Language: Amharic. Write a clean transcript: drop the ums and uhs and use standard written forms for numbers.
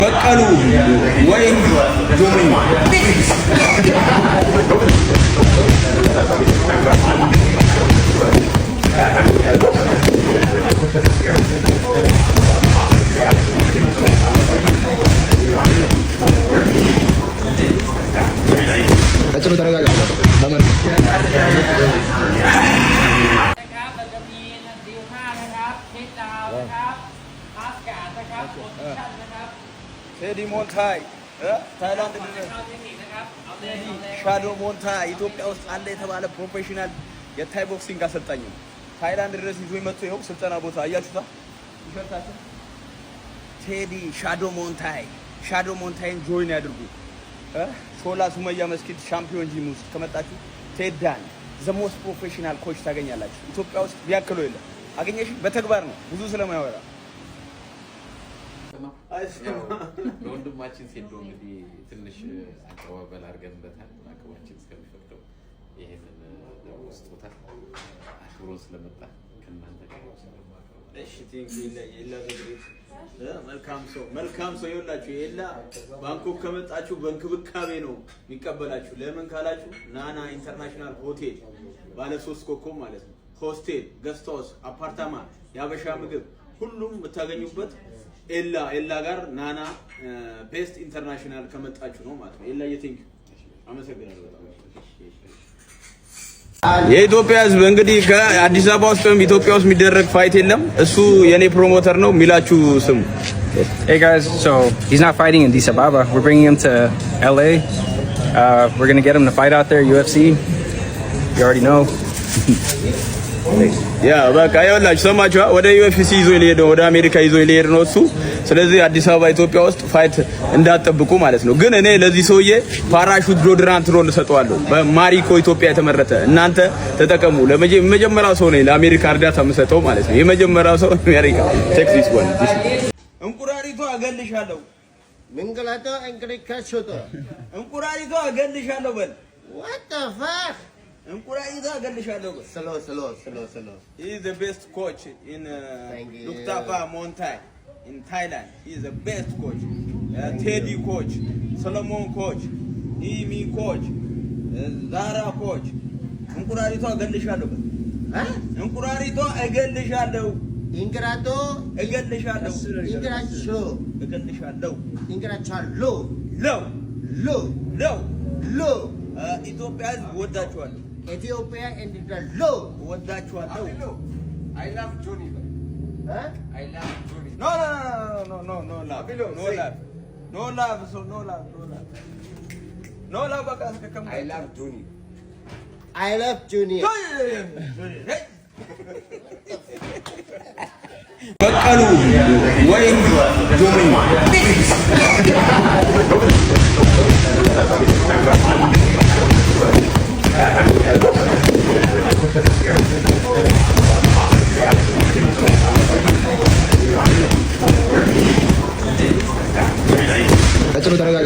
በቀሉ ወይም ጆሚ Coba taruh agak. Bangun. ቴዲ ሞንታይ ታይላንድ ሻዶ ሞንታይ ኢትዮጵያ ውስጥ አለ የተባለ ፕሮፌሽናል የታይ ቦክሲንግ አሰልጣኝ ነው። ታይላንድ ድረስ ይዞ የመጡ ይኸው ስልጠና ቦታ አያችሁታ። ይፈርታችሁ ቴዲ ሻዶ ሞንታይን ጆይን ያድርጉ። ሾላ ሱመያ መስጊድ ሻምፒዮን ጂም ውስጥ ከመጣችሁ ቴዳን ዘሞስ ፕሮፌሽናል ኮች ታገኛላችሁ። ኢትዮጵያ ውስጥ ቢያክሎ የለም። አገኘሽ በተግባር ነው ብዙ ስለማያወራ ለወንድማችን ሴዶ እንግዲህ ትንሽ አቀባበል አድርገንበታል። አቅማችን እስከሚፈቅደው ይሄንን ስጦታ አክብሮ ስለመጣ ከእናንተ ጋር እሺ ቲንክ የላ ዘግሬት መልካም ሰው ይኸውላችሁ። የላ ባንኮክ ከመጣችሁ በእንክብካቤ ነው የሚቀበላችሁ። ለምን ካላችሁ ናና ኢንተርናሽናል ሆቴል ባለ 3 ኮከብ ማለት ነው። ሆስቴል፣ ገስት ሃውስ፣ አፓርታማ፣ ያበሻ ምግብ ሁሉም የምታገኙበት ኤላ ጋር ናና ቤስት ኢንተርናሽናል ከመጣችሁ ነው ማለት ነው። ኤላ የቲንክ አመሰግናለሁ በጣም። የኢትዮጵያ ሕዝብ እንግዲህ ከአዲስ አበባ ውስጥም ኢትዮጵያ ውስጥ የሚደረግ ፋይት የለም። እሱ የኔ ፕሮሞተር ነው ሚላችሁ ስሙ። Hey guys, so he's not fighting in Addis Ababa. We're bringing him to LA. We're going to get him to fight out there UFC. You already know. ያ በቃ ይኸውላችሁ ሰማችሁ ወደ UFC ይዞ ሊሄድ ነው፣ ወደ አሜሪካ ይዞ ሊሄድ ነው እሱ። ስለዚህ አዲስ አበባ ኢትዮጵያ ውስጥ ፋይት እንዳትጠብቁ ማለት ነው። ግን እኔ ለዚህ ሰውዬ ፓራሹት ዶድራንት ሮል ሰጠዋለሁ በማሪኮ ኢትዮጵያ የተመረተ። እናንተ ተጠቀሙ። ለመጀመሪያው ሰው ነኝ ለአሜሪካ እርዳታ የምሰጠው ማለት ነው። የመጀመሪያው ሰው አሜሪካ ቴክሳስ ወን እንቁራሪቷ አገልሻለሁ። መንገላታ እንግሪካሾቶ እንቁራሪቷ አገልሻለሁ በል what the fuck እንቁራሪቷ አገልሻለሁ በል slow he is the best coach in Luktapa Montai in Thailand. He is the best coach. Teddy coach, Solomon coach, me coach, Zara coach. እንቁራሪቷ አገልሻለሁ በል እንቁራሪቷ አገልሻለሁ ኢንግራቶ እገልሻለሁ ኢንግራቻለሁ ሎ ኢትዮጵያ ወዳችኋል። ኢትዮጵያ እንድዳሎ ወዳችኋለሁ። I love Johnny. I love Johnny. No love በቃ እስከከም I love Johnny. I love Junior. በቀሉ ወይም ጆሚ Coba taruh agak.